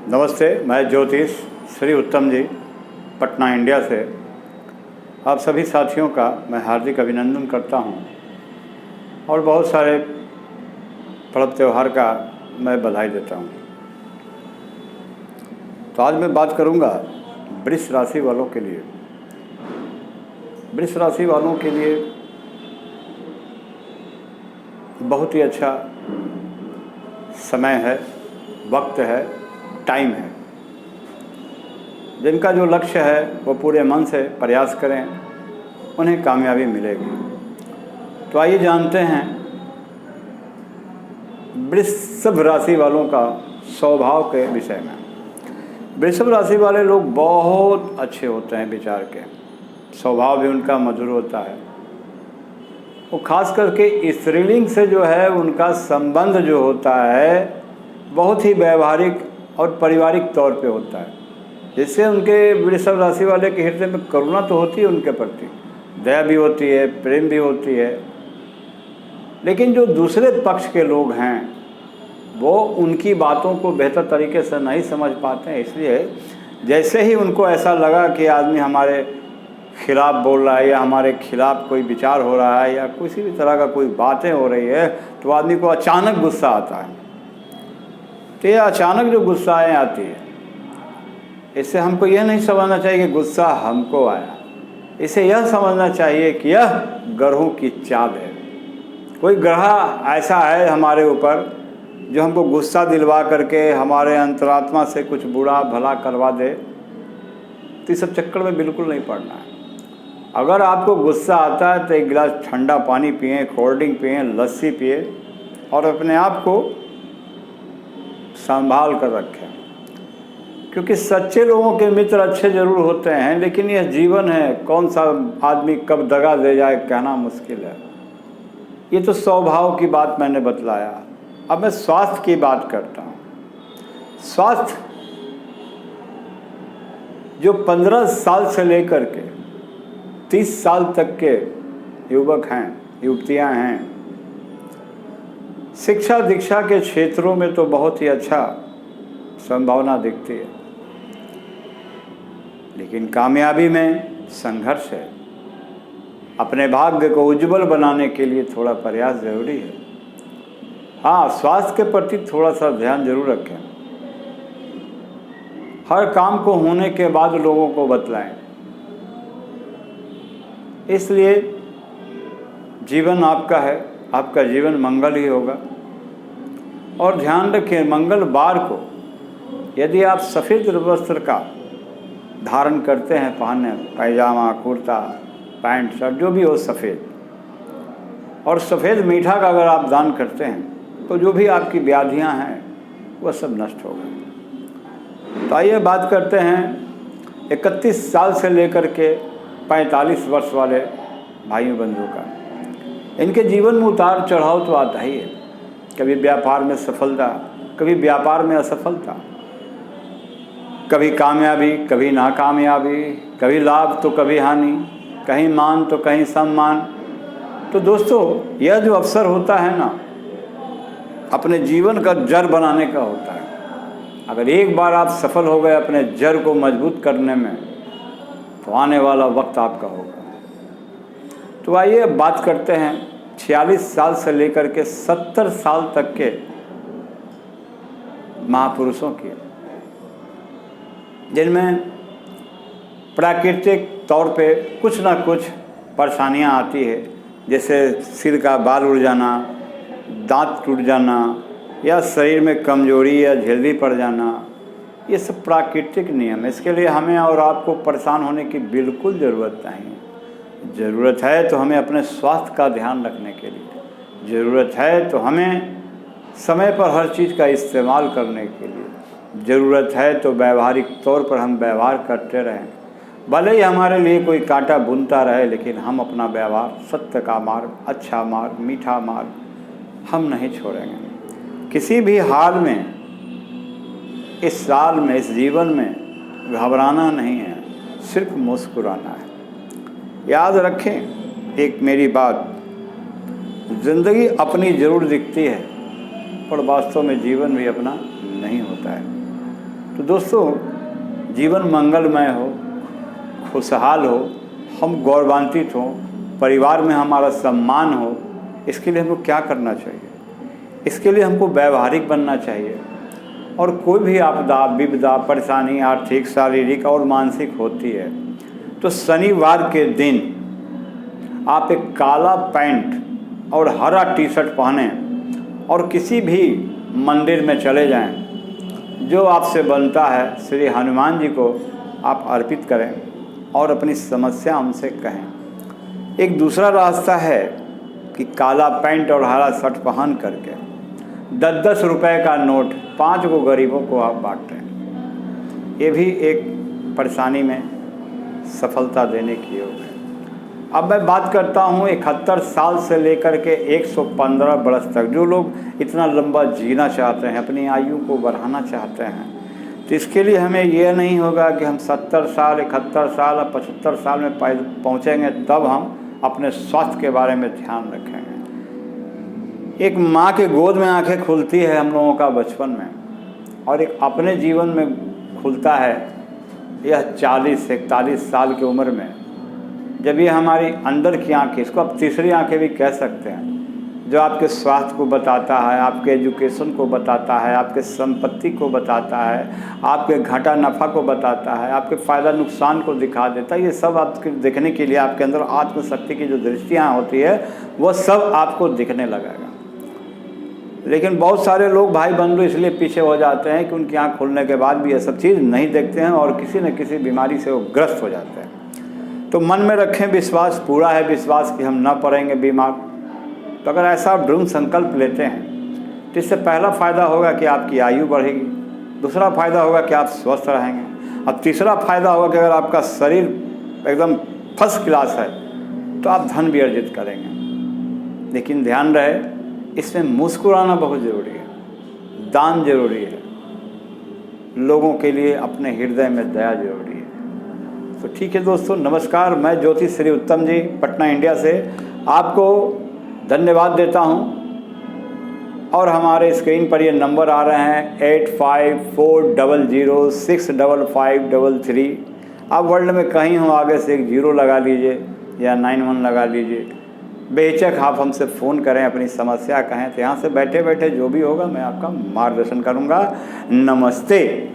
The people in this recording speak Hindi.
नमस्ते, मैं ज्योतिष श्री उत्तम जी पटना इंडिया से आप सभी साथियों का मैं हार्दिक अभिनंदन करता हूं और बहुत सारे पर्व त्यौहार का मैं बधाई देता हूं। तो आज मैं बात करूंगा वृष राशि वालों के लिए। वृष राशि वालों के लिए बहुत ही अच्छा समय है, वक्त है, टाइम है। जिनका जो लक्ष्य है वो पूरे मन से प्रयास करें, उन्हें कामयाबी मिलेगी। तो आइए जानते हैं वृषभ राशि वालों का स्वभाव के विषय में। वृषभ राशि वाले लोग बहुत अच्छे होते हैं विचार के, स्वभाव भी उनका मधुर होता है। वो खास करके स्त्रीलिंग से जो है उनका संबंध जो होता है बहुत ही व्यवहारिक और पारिवारिक तौर पे होता है, जिससे उनके वृषभ राशि वाले के हृदय में करुणा तो होती है उनके प्रति, दया भी होती है, प्रेम भी होती है। लेकिन जो दूसरे पक्ष के लोग हैं वो उनकी बातों को बेहतर तरीके से नहीं समझ पाते हैं। इसलिए जैसे ही उनको ऐसा लगा कि आदमी हमारे खिलाफ बोल रहा है या हमारे खिलाफ कोई विचार हो रहा है या किसी भी तरह का कोई बातें हो रही है, तो आदमी को अचानक गुस्सा आता है। तो ये अचानक जो गुस्साएँ आती है, इससे हमको यह नहीं समझना चाहिए कि गुस्सा हमको आया। इसे यह समझना चाहिए कि यह ग्रहों की चाल है। कोई ग्रह ऐसा है हमारे ऊपर जो हमको गुस्सा दिलवा करके हमारे अंतरात्मा से कुछ बुरा भला करवा दे, तो इस सब चक्कर में बिल्कुल नहीं पड़ना है। अगर आपको गुस्सा आता है तो एक गिलास ठंडा पानी पिएं, कोल्ड ड्रिंक पिएं, लस्सी पिए और अपने आप को संभाल कर रखें। क्योंकि सच्चे लोगों के मित्र अच्छे ज़रूर होते हैं, लेकिन यह जीवन है, कौन सा आदमी कब दगा दे जाए कहना मुश्किल है। ये तो स्वभाव की बात मैंने बतलाया। अब मैं स्वास्थ्य की बात करता हूँ। स्वास्थ्य जो 15 साल से लेकर के 30 साल तक के युवक हैं, युवतियाँ हैं, शिक्षा दीक्षा के क्षेत्रों में तो बहुत ही अच्छा संभावना दिखती है, लेकिन कामयाबी में संघर्ष है। अपने भाग्य को उज्जवल बनाने के लिए थोड़ा प्रयास जरूरी है। हाँ, स्वास्थ्य के प्रति थोड़ा सा ध्यान जरूर रखें। हर काम को होने के बाद लोगों को बतलाएं। इसलिए जीवन आपका है, आपका जीवन मंगल ही होगा। और ध्यान रखें, मंगलवार को यदि आप सफ़ेद वस्त्र का धारण करते हैं, पहने पैजामा, कुर्ता, पैंट, शर्ट जो भी हो सफ़ेद, और सफ़ेद मीठा का अगर आप दान करते हैं तो जो भी आपकी व्याधियां हैं वह सब नष्ट हो गई। तो आइए बात करते हैं 31 साल से लेकर के 45 वर्ष वाले भाइयों बंधुओं का। इनके जीवन में उतार चढ़ाव तो आता ही है। कभी व्यापार में सफलता, कभी व्यापार में असफलता, कभी कामयाबी, कभी नाकामयाबी, कभी लाभ तो कभी हानि, कहीं मान तो कहीं सम्मान। तो दोस्तों, यह जो अवसर होता है ना, अपने जीवन का जड़ बनाने का होता है। अगर एक बार आप सफल हो गए अपने जड़ को मजबूत करने में, तो आने वाला वक्त आपका होगा। तो आइए अब बात करते हैं 46 साल से लेकर के 70 साल तक के महापुरुषों की, जिनमें प्राकृतिक तौर पे कुछ ना कुछ परेशानियां आती है, जैसे सिर का बाल उड़ जाना, दांत टूट जाना, या शरीर में कमजोरी या झिल्ली पड़ जाना। ये सब प्राकृतिक नियम है। इसके लिए हमें और आपको परेशान होने की बिल्कुल ज़रूरत नहीं है। ज़रूरत है तो हमें अपने स्वास्थ्य का ध्यान रखने के लिए, ज़रूरत है तो हमें समय पर हर चीज़ का इस्तेमाल करने के लिए, ज़रूरत है तो व्यवहारिक तौर पर हम व्यवहार करते रहें। भले ही हमारे लिए कोई कांटा बुनता रहे, लेकिन हम अपना व्यवहार, सत्य का मार्ग, अच्छा मार्ग, मीठा मार्ग हम नहीं छोड़ेंगे। किसी भी हाल में, इस साल में, इस जीवन में घबराना नहीं है, सिर्फ मुस्कुराना है। याद रखें एक मेरी बात, ज़िंदगी अपनी ज़रूर दिखती है, पर वास्तव में जीवन भी अपना नहीं होता है। तो दोस्तों, जीवन मंगलमय हो, खुशहाल हो, हम गौरवान्वित हों, परिवार में हमारा सम्मान हो, इसके लिए हमको क्या करना चाहिए? इसके लिए हमको व्यावहारिक बनना चाहिए। और कोई भी आपदा, विपदा, परेशानी आर्थिक, शारीरिक और मानसिक होती है तो शनिवार के दिन आप एक काला पैंट और हरा टी शर्ट पहने और किसी भी मंदिर में चले जाएं, जो आपसे बनता है श्री हनुमान जी को आप अर्पित करें और अपनी समस्या उनसे कहें। एक दूसरा रास्ता है कि काला पैंट और हरा शर्ट पहन करके 10-10 रुपए का नोट 5 को गरीबों को आप बांटें। ये भी एक परेशानी में सफलता देने की योग है। अब मैं बात करता हूँ 71 साल से लेकर के 115 वर्ष तक जो लोग इतना लंबा जीना चाहते हैं, अपनी आयु को बढ़ाना चाहते हैं, तो इसके लिए हमें यह नहीं होगा कि हम 70 साल, 71 साल और 75 साल में पहुँचेंगे तब हम अपने स्वास्थ्य के बारे में ध्यान रखेंगे। एक माँ के गोद में आंखें खुलती है हम लोगों का बचपन में, और एक अपने जीवन में खुलता है यह 40-41 साल की उम्र में, जब ये हमारी अंदर की आंखें, इसको आप तीसरी आंखें भी कह सकते हैं, जो आपके स्वास्थ्य को बताता है, आपके एजुकेशन को बताता है, आपके संपत्ति को बताता है, आपके घाटा नफ़ा को बताता है, आपके फ़ायदा नुकसान को दिखा देता है। ये सब आपके देखने के लिए आपके अंदर आत्मशक्ति की जो दृष्टियाँ होती है वो सब आपको दिखने लगेगा। लेकिन बहुत सारे लोग भाई बंधु इसलिए पीछे हो जाते हैं कि उनकी आँख खुलने के बाद भी ये सब चीज़ नहीं देखते हैं और किसी न किसी बीमारी से वो ग्रस्त हो जाते हैं। तो मन में रखें विश्वास, पूरा है विश्वास कि हम ना पड़ेंगे बीमार। तो अगर ऐसा आप दृढ़ संकल्प लेते हैं तो इससे पहला फ़ायदा होगा कि आपकी आयु बढ़ेगी, दूसरा फ़ायदा होगा कि आप स्वस्थ रहेंगे, और तीसरा फ़ायदा होगा कि अगर आपका शरीर एकदम फर्स्ट क्लास है तो आप धन भी अर्जित करेंगे। लेकिन ध्यान रहे, इसमें मुस्कुराना बहुत ज़रूरी है, दान जरूरी है, लोगों के लिए अपने हृदय में दया जरूरी है। तो ठीक है दोस्तों, नमस्कार। मैं ज्योतिष श्री उत्तम जी पटना इंडिया से आपको धन्यवाद देता हूं। और हमारे स्क्रीन पर ये नंबर आ रहे हैं 8540065533। आप वर्ल्ड में कहीं हो आगे से एक 0 लगा लीजिए या 91 लगा लीजिए। बेहिचक आप हमसे फ़ोन करें, अपनी समस्या कहें, तो यहाँ से बैठे बैठे जो भी होगा मैं आपका मार्गदर्शन करूँगा। नमस्ते।